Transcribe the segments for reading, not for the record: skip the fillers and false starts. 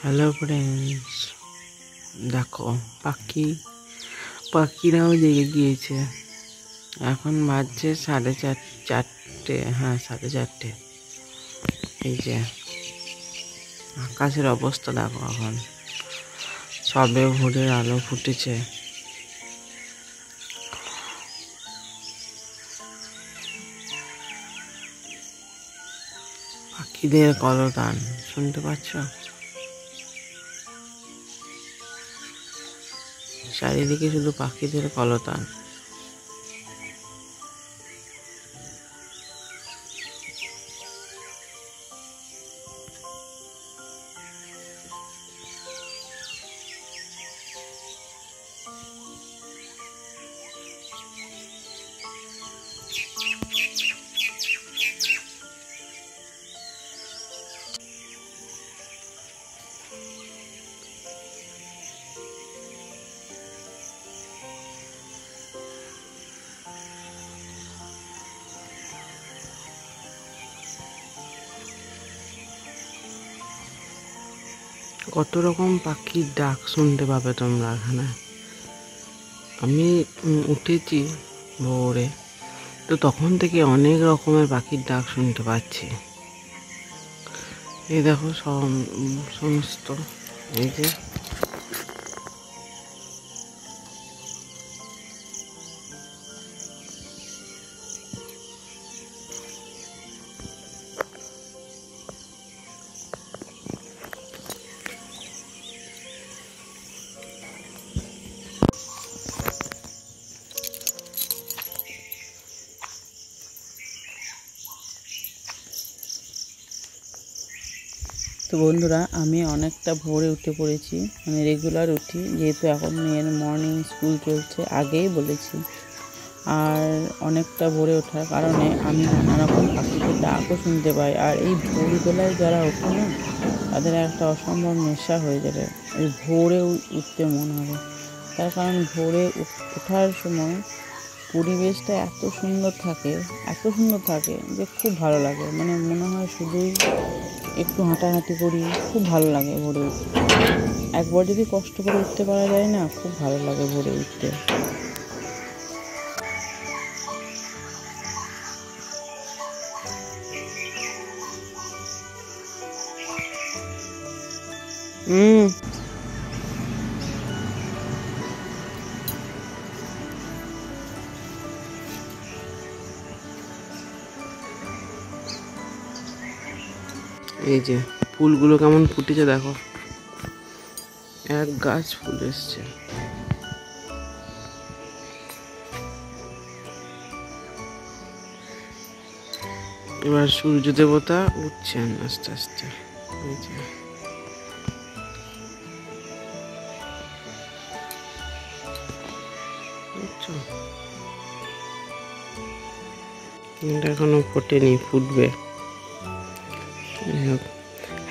Hello friends, দেখো পাখিরাও জেগে গিয়েছে। এখন বাজছে 4:30। হ্যাঁ, 4:30। এই যে আকাশের অবস্থা দেখো, এখন সবে ভোরের আলো ফুটেছে। পাখিদের কলতান শুনতে পাচ্ছ? চারিদিকে শুধু পাখিদের কলতান। কত রকম পাখির ডাক শুনতে পাবে তোমরা এখানে। আমি উঠেছি ভোরে, তো তখন থেকে অনেক রকমের পাখির ডাক শুনতে পাচ্ছি। এই দেখো সমস্ত, এই যে তো বন্ধুরা, আমি অনেকটা ভোরে উঠে পড়েছি, মানে রেগুলার উঠি, যেহেতু এখন মেয়ের মর্নিং স্কুল চলছে, আগেই বলেছি। আর অনেকটা ভোরে ওঠার কারণে আমি নানা রকম পাখিদের ডাকও শুনতে পাই। আর এই ভোরবেলায় যারা ওঠে না, তাদের একটা অসম্ভব নেশা হয়ে যাবে, এই ভোরে উঠতে মন হবে। তার কারণ ভোরে ওঠার সময় পরিবেশটা এত সুন্দর থাকে যে খুব ভালো লাগে। মানে মনে হয় শুধুই একটু হাঁটাহাঁটি করি, খুব ভালো লাগে ভোরে উঠতে। একবার যদি কষ্ট করে উঠতে পারা যায় না, খুব ভালো লাগে ভোরে উঠতে। এই যে ফুলগুলো কেমন ফুটেছে দেখো, এক গাছ ফুল এসছে। এবার সূর্য দেবতা উঠছেন আস্তে আস্তে। এই যে বুঝছো, এটা এখনো ফোটেনি, ফুটবে।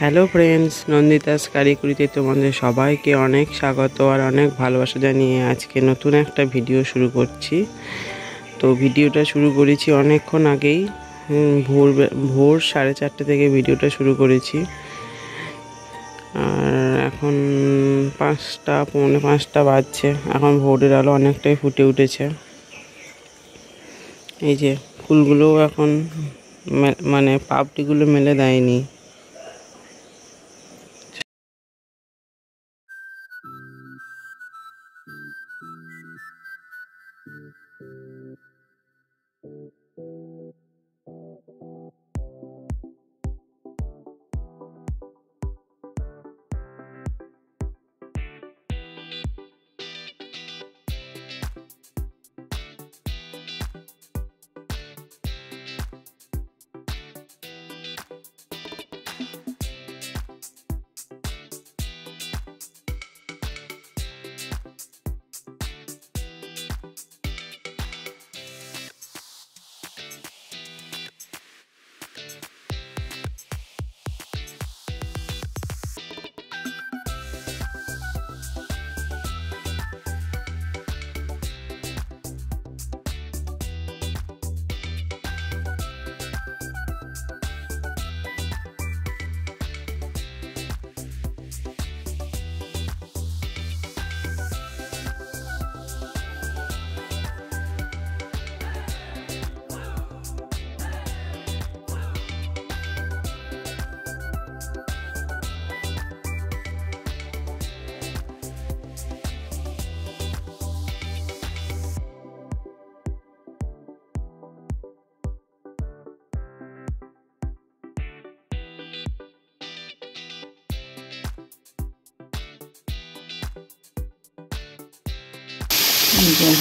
হ্যালো ফ্রেন্ডস, নন্দিতাস কারিকুরিতে তোমাদের সবাইকে অনেক স্বাগত আর অনেক ভালোবাসা জানিয়ে আজকে নতুন একটা ভিডিও শুরু করছি। তো ভিডিওটা শুরু করেছি অনেকক্ষণ আগেই, ভোর 4:30 থেকে ভিডিওটা শুরু করেছি। আর এখন 5টা, পৌনে 5টা বাজছে। এখন ভোরের আলো অনেকটাই ফুটে উঠেছে। এই যে ফুলগুলো এখন মানে পাপড়িগুলো মেলে দেয়নি।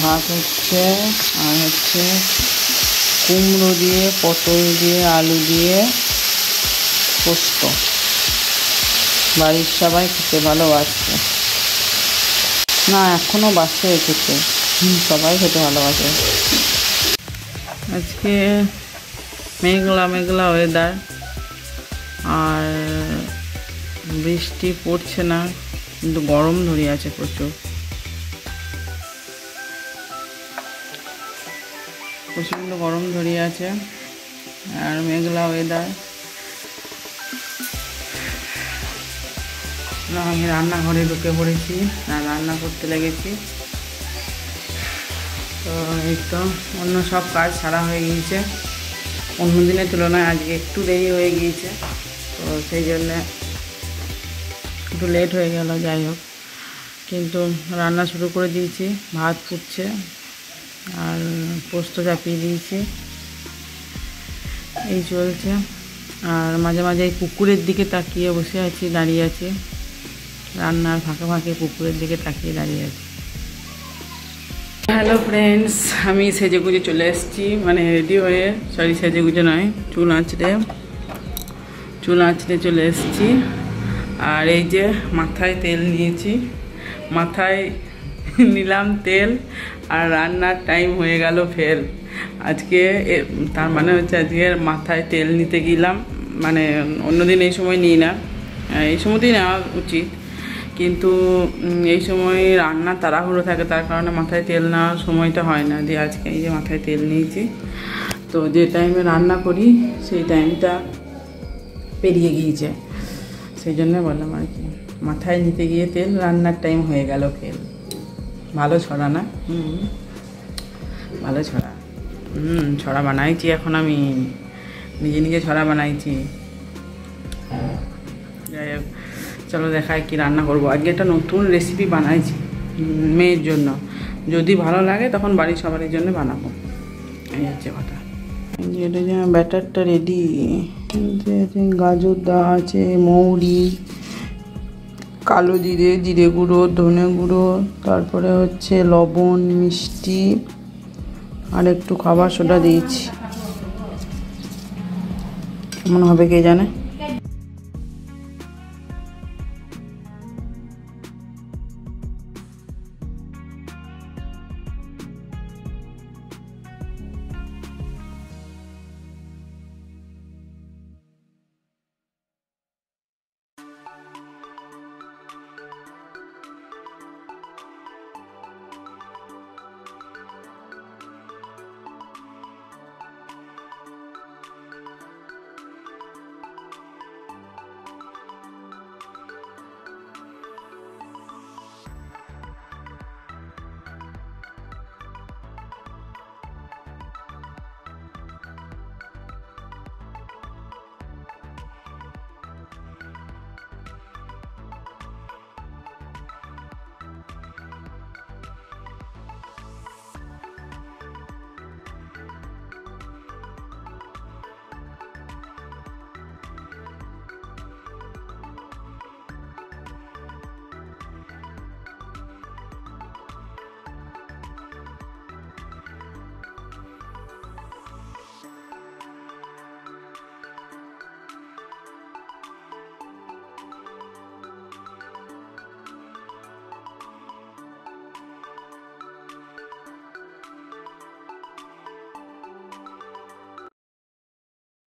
ভাত হচ্ছে, আর হচ্ছে কুমড়ো দিয়ে, পটল দিয়ে, আলু দিয়ে পোস্ত। বাড়ির সবাই খেতে ভালোবাসে না, এখনও বাসে খেতে, সবাই খেতে ভালোবাসে। আজকে মেঘলা মেঘলা ওয়েদার, আর বৃষ্টি পড়ছে না, কিন্তু গরম ধরে আছে প্রচুর। প্রচণ্ড গরম ধরিয়ে আছে, আর মেঘলা ওয়েদার। আমি রান্নাঘরে ঢুকে পড়েছি আর রান্না করতে লেগেছি। তো এই তো অন্য সব কাজ সারা হয়ে গিয়েছে, অন্য দিনের তুলনায় আজকে একটু দেরি হয়ে গিয়েছে, তো সেই জন্যে একটু লেট হয়ে গেল। যাই হোক, কিন্তু রান্না শুরু করে দিয়েছি, ভাত ফুটছে আর পোস্ত চাপিয়ে দিয়েছি, এই চলছে। আর মাঝে মাঝে এই পুকুরের দিকে তাকিয়ে বসে আছি, দাঁড়িয়ে আছি, রান্নার ফাঁকে ফাঁকে পুকুরের দিকে তাকিয়ে দাঁড়িয়ে আছি। হ্যালো ফ্রেন্ডস, আমি সেজে গুজে চলে এসেছি, মানে রেডি হয়ে, সরি সেজে গুজে নয়, চুল আঁচড়ে চলে এসেছি। আর এই যে মাথায় তেল নিয়েছি, মাথায় নিলাম তেল, আর রান্নার টাইম হয়ে গেল ফেল আজকে। তার মানে হচ্ছে আজকে মাথায় তেল নিতে গেলাম, মানে অন্যদিন এই সময় নিই না, এই সময়তেই নেওয়া উচিত, কিন্তু এই সময় রান্না তাড়াহুড়ো থাকে, তার কারণে মাথায় তেল নেওয়ার সময়টা হয় না। দিয়ে আজকে এই যে মাথায় তেল নিয়েছি, তো যে টাইমে রান্না করি সেই টাইমটা পেরিয়ে গিয়েছে, সেই জন্য বললাম আর কি, মাথায় নিতে গিয়ে তেল, রান্নার টাইম হয়ে গেল ফেল। ভালো ছড়া না? ভালো ছড়া। ছড়া বানাইছি এখন, আমি নিজে নিজে ছড়া বানাইছি। যাই হোক, চলো দেখাই কি রান্না করবো। আজকে একটা নতুন রেসিপি বানাইছি মেয়ের জন্য, যদি ভালো লাগে তখন বাড়ির সবারই জন্য বানাবো, এই হচ্ছে কথা। এটা যে ব্যাটারটা রেডি, গাজর দেওয়া আছে, মৌরি, কালো জিরে, জিরে গুঁড়ো, ধনে গুঁড়ো, তারপরে হচ্ছে লবণ, মিষ্টি, আর একটু খাবার সোডা দিয়েছি। কেমন হবে কে জানে।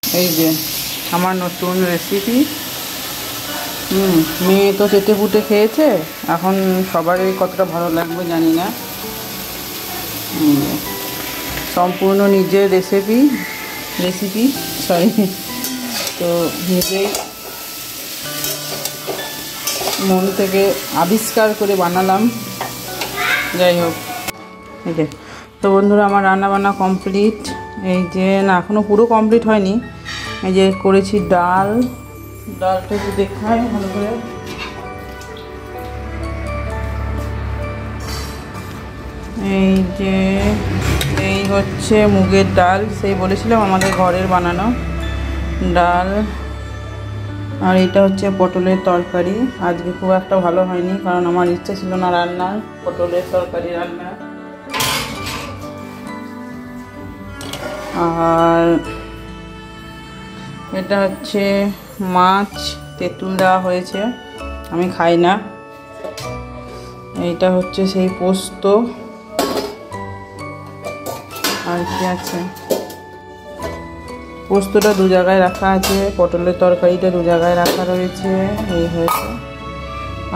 এই যে আমার নতুন রেসিপি। মেয়ে তো চেটে ফুটে খেয়েছে, এখন সবারই কতটা ভালো লাগবে জানি না। সম্পূর্ণ নিজের রেসিপি সরি, তো নিজেই মন থেকে আবিষ্কার করে বানালাম। যাই হোক, এই যে তো বন্ধুরা, আমার রান্না বান্না কমপ্লিট। এই যে না, এখনও পুরো কমপ্লিট হয়নি। এই যে করেছি ডালটা একটু দেখাই ভালো করে। এই যে এই হচ্ছে মুগের ডাল, সেই বলেছিলাম আমাদের ঘরের বানানো ডাল। আর এটা হচ্ছে পটলের তরকারি। আজকে খুব একটা ভালো হয়নি, কারণ আমার ইচ্ছে ছিল না রান্নার, পটলের তরকারি রান্নার। আর এটা হচ্ছে মাছ, তেঁতুল দেওয়া হয়েছে, আমি খাই না। এইটা হচ্ছে সেই পোস্ত। আর কি আছে, পোস্তটা দু জায়গায় রাখা আছে, পটলের তরকারিটা দু জায়গায় রাখা রয়েছে, এই হয়েছে।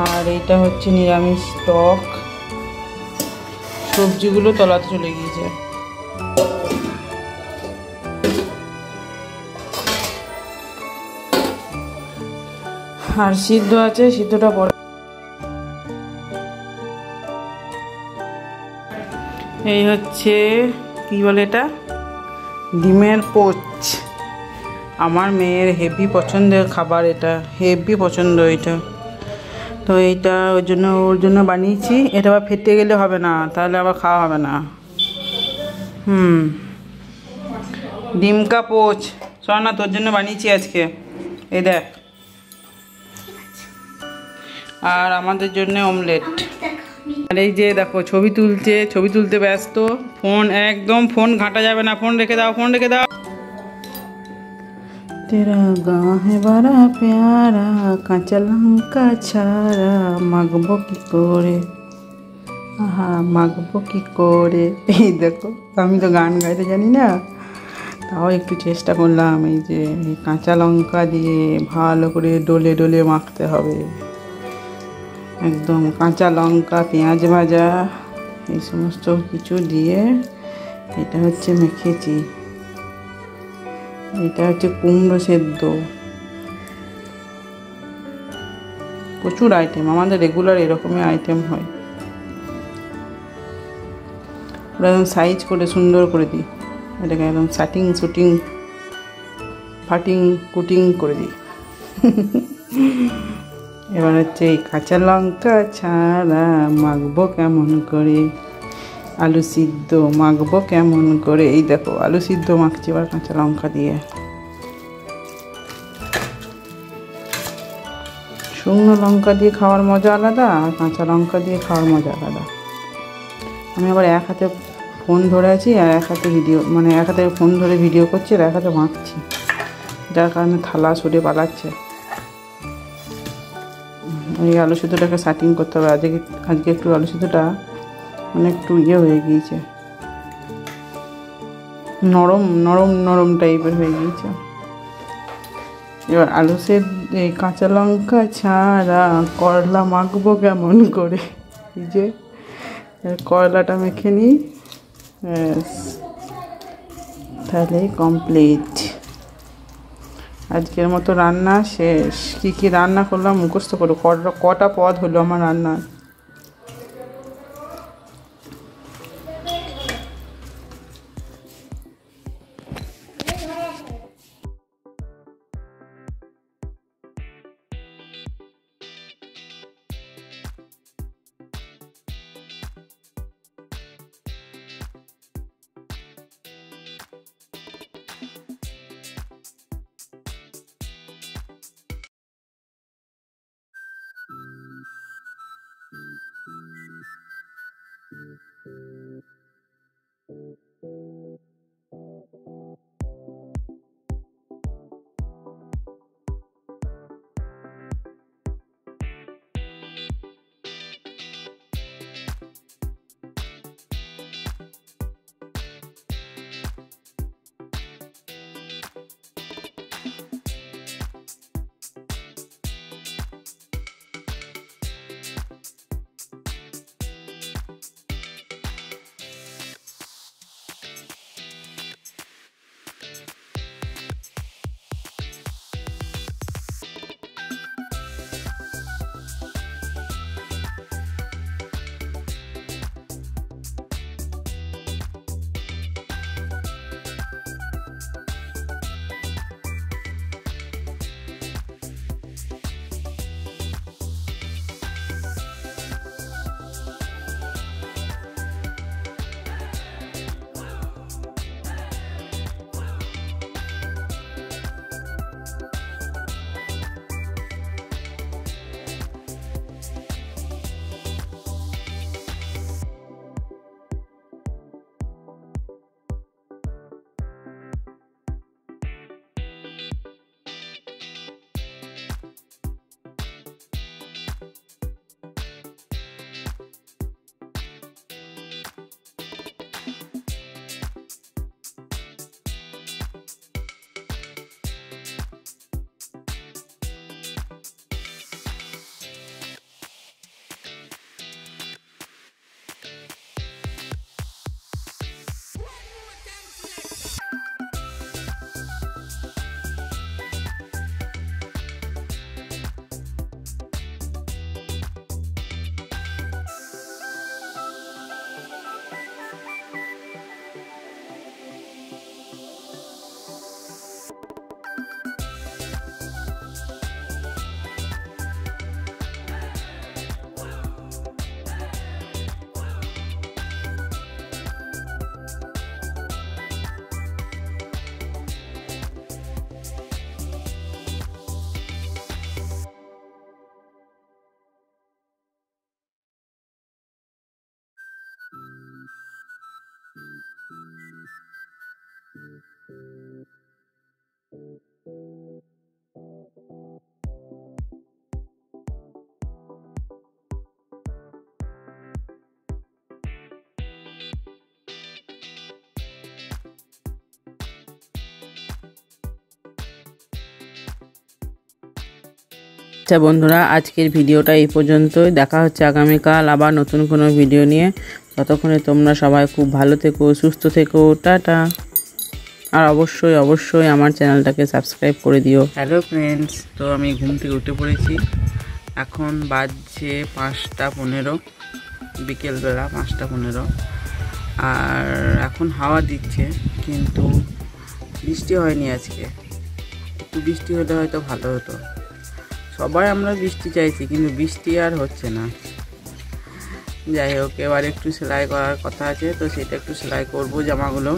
আর এইটা হচ্ছে নিরামিষ টক। সবজিগুলো তলাতে চলে গিয়েছে। আর সিদ্ধ আছে, সিদ্ধটা পরে। এই হচ্ছে কি বলে এটা, ডিমের পোচ। আমার মেয়ের হেভি পছন্দের খাবার, এটা হেভি পছন্দ এটা। তো এইটা ওর জন্য বানিয়েছি। এটা আবার ফেটে গেলে হবে না, তাহলে আবার খাওয়া হবে না। ডিম কা পোচ সোনা তোর জন্য বানিয়েছি আজকে, এই দেখ। আর আমাদের জন্য অমলেট। আর এই যে দেখো ছবি তুলছে, ছবি তুলতে ব্যস্ত। ফোন একদম, ফোন ঘাঁটা যাবে না, ফোন রেখে দাও, ফোন রেখে দাও। তেরা গাঁ হে বারা প্যারা, কাঁচা লঙ্কা ছাড়া মাখবো কি করে, আহা মাখবো কি করে। এই দেখো, আমি তো গান গাইতে জানি না, তাও একটু চেষ্টা করলাম। এই যে কাঁচা লঙ্কা দিয়ে ভালো করে ডলে ডলে মাখতে হবে, একদম কাঁচা লঙ্কা, পেঁয়াজ ভাজা, এই সমস্ত কিছু দিয়ে এটা হচ্ছে মেখেছি। এটা হচ্ছে কুমড়ো সেদ্ধ। প্রচুর আইটেম, আমাদের রেগুলার এরকমই আইটেম হয়। ওরা একদম সাইজ করে সুন্দর করে দিই, এটাকে একদম শাটিং শুটিং ফাটিং কুটিং করে দিই। এবার হচ্ছে এই কাঁচা লঙ্কা ছাড়া মাখবো কেমন করে, আলু সিদ্ধ মাখবো কেমন করে। এই দেখো আলু সিদ্ধ মাখছি এবার কাঁচা লঙ্কা দিয়ে। শুকনো লঙ্কা দিয়ে খাওয়ার মজা আলাদা, আর কাঁচা লঙ্কা দিয়ে খাওয়ার মজা আলাদা। আমি আবার এক হাতে ফোন ধরে আছি, আর এক হাতে ভিডিও, মানে এক হাতে ফোন ধরে ভিডিও করছি, আর এক হাতে মাখছি, যার কারণে থালা সরে পালাচ্ছে। এই আলু সিদ্ধটাকে শাটিং করতে হবে। আজকে একটু আলু সিদ্ধটা মানে একটু ইয়ে হয়ে গিয়েছে, নরম নরম নরম টাইপের হয়ে গিয়েছে। এবার আলু সেদ্ধ, এই কাঁচা লঙ্কা ছাড়া করলা মাখবো কেমন করে। এই যে করলাটা মেখে নিই, তাহলেই কমপ্লিট। আজকের মতো রান্না শেষ। কি রান্না করলাম মুখস্থ করো, কটা পদ হলো আমার রান্নার। আচ্ছা বন্ধুরা, আজকের ভিডিওটা এই পর্যন্তই। দেখা হচ্ছে আগামীকাল আবার নতুন কোনো ভিডিও নিয়ে। ততক্ষণে তোমরা সবাই খুব ভালো থেকো, সুস্থ থেকো, টাটা। আর অবশ্যই অবশ্যই আমার চ্যানেলটাকে সাবস্ক্রাইব করে দিও। হ্যালো ফ্রেন্ডস, তো আমি ঘুম থেকে উঠে পড়েছি। এখন বাজছে 5:15, বিকেলবেলা 5:15। আর এখন হাওয়া দিচ্ছে, কিন্তু বৃষ্টি হয়নি আজকে। একটু বৃষ্টি হলে হয়তো ভালো হতো। সবাই আমরা বৃষ্টি চাইছি, কিন্তু বৃষ্টি আর হচ্ছে না। যাই হোক, এবার একটু সেলাই করার কথা আছে, তো সেটা একটু সেলাই করবো জামাগুলো।